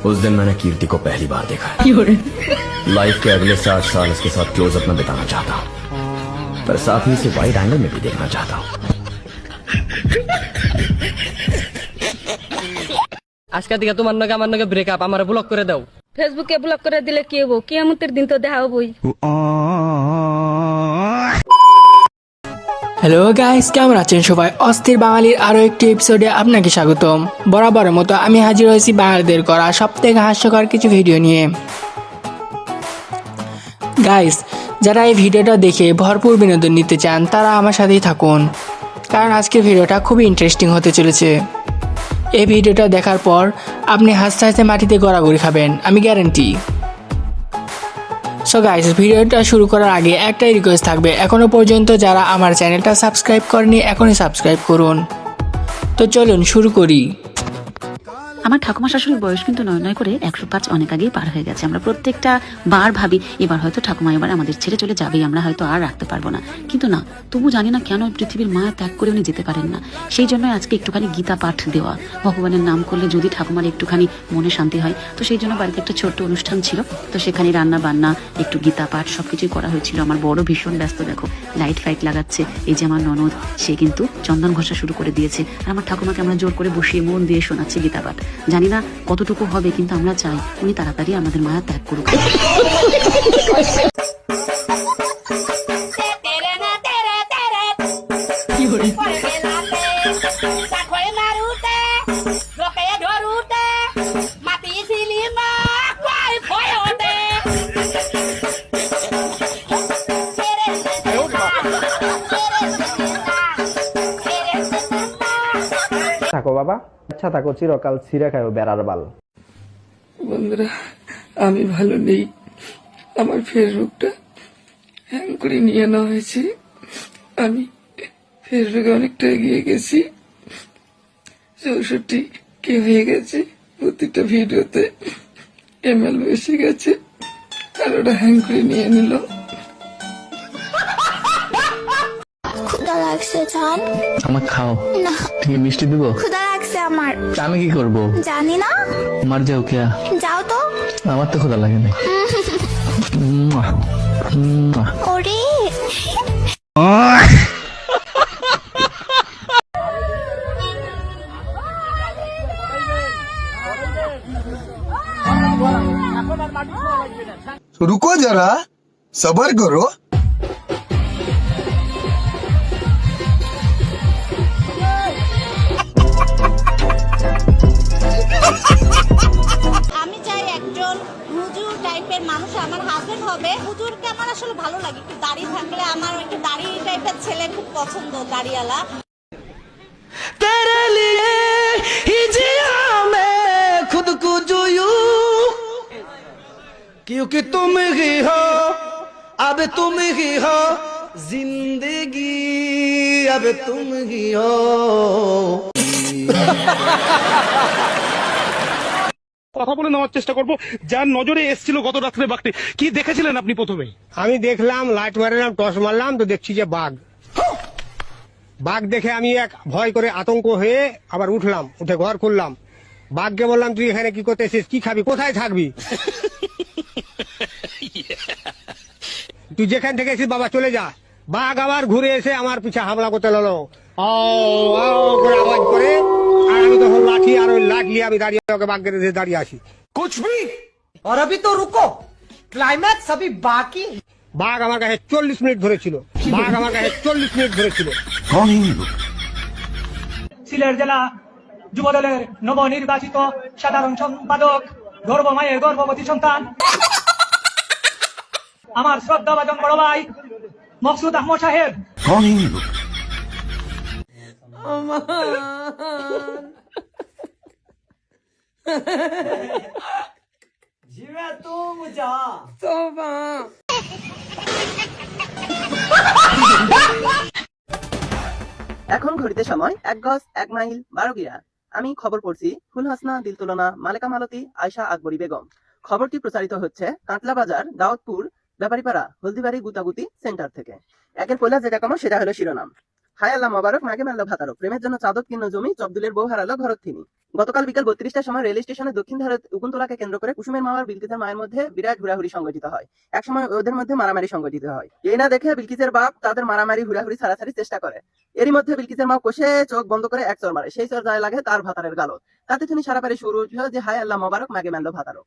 उस दिन मैंने कीर्ति को पहली बार देखा है। लाइफ के अगले 60 साल उसके साथ क्लोजअप में बिताना चाहता हूँ, पर साथ ही इसे वाइड एंगल में भी देखना चाहता हूँ। আজকে থেকে তোমার নাকি আমার নাকি ব্রেকআপ, আমারে ব্লক করে দাও। ফেসবুকে ব্লক করে দিলে কি হবো? কিয়ামতের দিন তো দেখা হবই। হ্যালো গাইস, কেমন আছেন সবাই? অস্থির বাঙালির আরো একটি এপিসোডে আপনাকে স্বাগতম। বরাবরের মতো আমি হাজির হয়েছি বাঙালিদের করা সবথেকে হাস্যকর কিছু ভিডিও নিয়ে। গাইস, যারা এই ভিডিওটা দেখে ভরপুর বিনোদন নিতে চান তারা আমার সাথেই থাকুন, কারণ আজকের ভিডিওটা খুবই ইন্টারেস্টিং হতে চলেছে। এই ভিডিওটা দেখার পর আপনি হাসতে হাসতে মাটিতে গড়াগড়ি খাবেন, আমি গ্যারান্টি। সো গাইস, ভিডিওটা শুরু করার আগে একটাই রিকোয়েস্ট থাকবে, এখনো পর্যন্ত যারা আমার চ্যানেলটা সাবস্ক্রাইব করেনি এখনই সাবস্ক্রাইব করুন। তো চলুন শুরু করি। আমার ঠাকুমা শাশুড়ির বয়স কিন্তু 9 করে 105 অনেক আগেই পার হয়ে গেছে। আমরা প্রত্যেকটা বার ভাবি এবার হয়তো ঠাকুমা এবার আমাদের ছেড়ে চলে যাবেই, আমরা হয়তো আর রাখতে পারবো না, কিন্তু না, তবু জানি না কেন পৃথিবীর মায়া ত্যাগ করে উনি যেতে পারেন না। সেই জন্য আজকে একটুখানি গীতা পাঠ দেওয়া, ভগবানের নাম করলে যদি ঠাকুমার একটুখানি মনে শান্তি হয়, তো সেই জন্য বাড়িতে একটা ছোট্ট অনুষ্ঠান ছিল, তো সেখানে রান্না বান্না একটু গীতা পাঠ সবকিছুই করা হয়েছিল। আমার বড় ভীষণ ব্যস্ত, দেখো লাইট ফাইট লাগাচ্ছে। এই যে আমার ননদ, সে কিন্তু চন্দন ঘষা শুরু করে দিয়েছে, আর আমার ঠাকুমাকে আমরা জোর করে বসিয়ে মন দিয়ে শোনাচ্ছি গীতা পাঠ। জানি না কতটুকু হবে, কিন্তু আমরা চাই উনি তাড়াতাড়ি আমাদের মায়া ত্যাগ করুক। থাকো বাবা, আচ্ছা থাকো, চিরকাল ছিঁড়ে খাও বেড়ার বাল। বন্ধুরা, আমি ভালো নেই, আমার ফেসবুকটা হ্যাং করে নিয়ে নেওয়া হয়েছে। আমি ফেসবুকে অনেকটা এগিয়ে গেছি, 64K হয়ে গেছে, প্রতিটা ভিডিওতে ML এসে গেছে, আর ওটা হ্যাং করে নিয়ে নিল। ক্ষুধা লাগছে, জান আমার খাও না। ঠিক মিষ্টি দিব? ক্ষুধা লাগছে আমার। আমি কি করব? জানি না। মার যাও কে? যাও তো। আমার তো ক্ষুধা লাগে না। ওরে रुको जरा, सबर करो। আমি চাই একজন হুজুর টাইপের মানুষ আমার হাজবেন্ড হবে। হুজুরকে আমার আসলে ভালো লাগে, একটু দাড়ি থাকলে, আমার একটু দাড়ি টাইপের ছেলে খুব পছন্দ, দাড়িওয়ালা। तेरे लिए ही जिया मैं खुद को जोयू, क्योंकि तुम ही हो, अब तुम ही हो जिंदगी, अब तुम ही हो। কথা বলে নেওয়ার চেষ্টা করবো। যার নজরে এসেছিল গত রাত্রে বাঘটি, কি দেখেছিলেন আপনি প্রথমে? আমি দেখলাম, লাইট মারলাম, টর্চ মারলাম, তো দেখছি যে বাঘ। বাঘ দেখে আমি এক ভয় করে আতঙ্ক হয়ে আবার উঠলাম, উঠে ঘর খুললাম। বাঘকে বললাম, তুই এখানে কি করতে এসেছিস, কি খাবি, কোথায় থাকবি? তুই যেখান থেকে এসেছিস বাবা চলে যা। বাঘ আবার ঘুরে এসে আমার পিছে হামলা করতে লাগলো, করে আওয়াজ করে। আর আমি তখন লাঠি, আর ওই লাঠি আমি দাঁড়িয়ে ওকে বাঘ কেটে দাঁড়িয়ে আসি। कुछ भी और अभी तो रुको, क्लाइमैक्स अभी बाकी। বাঘ আমার কাছে 40 মিনিট ধরেছিল, বাঘ আমার কাছে 40 মিনিট ধরেছিল। সিলেট জেলা যুবদলের নবনির্বাচিত সাধারণ সম্পাদক, গর্ভমায়ের গর্ভবতী সন্তান, আমার শ্রদ্ধাভাজন বড় ভাই মকসুদ আহমদ সাহেব। এখন ঘড়িতে সময় 1 গজ 1 মাইল 12 গিরা। আমি খবর পড়ছি ফুল হাসনা, দিল তুলনা, মালেকা মালতী, আয়শা আকবরী বেগম। খবরটি প্রচারিত হচ্ছে কাতলা বাজার, দাউদপুর, ব্যাপারীপাড়া, হলদিবাড়ি গুতাগুতি সেন্টার থেকে। একের পয়লা যেটা কমো সেটা হলো শিরোনাম। হায় আল্লাহ মোবারক মাগে মাল্ল ভাতারো, প্রেমের জন্য চাদত কিন্ন জমি, চবদুলের বউ হারালো ঘরত তিনি। গতকাল বিকাল 32টার সময় রেল স্টেশনের দক্ষিণ ধারে উকুনতলাকে কেন্দ্র করে কুসুমের মা আর বিলকিসের মায়ের মধ্যে বিরাট হুড়াহুড়ি সংঘটিত হয়। একসময় ওদের মধ্যে মারামারি সংঘটিত হয়। এই না দেখে বিলকিসের বাপ তাদের মারামারি হুড়াহুড়ি ছাড়াছাড়ি চেষ্টা করে। এরই মধ্যে বিলকিসের মা কষে চোখ বন্ধ করে এক চর মারে, সেই চর যায় লাগে তার ভাতারের গালত। তাতে তিনি সারা পারে শুরু যে হায় আল্লাহ মোবারক মাগে মাল্ল ভাতারো।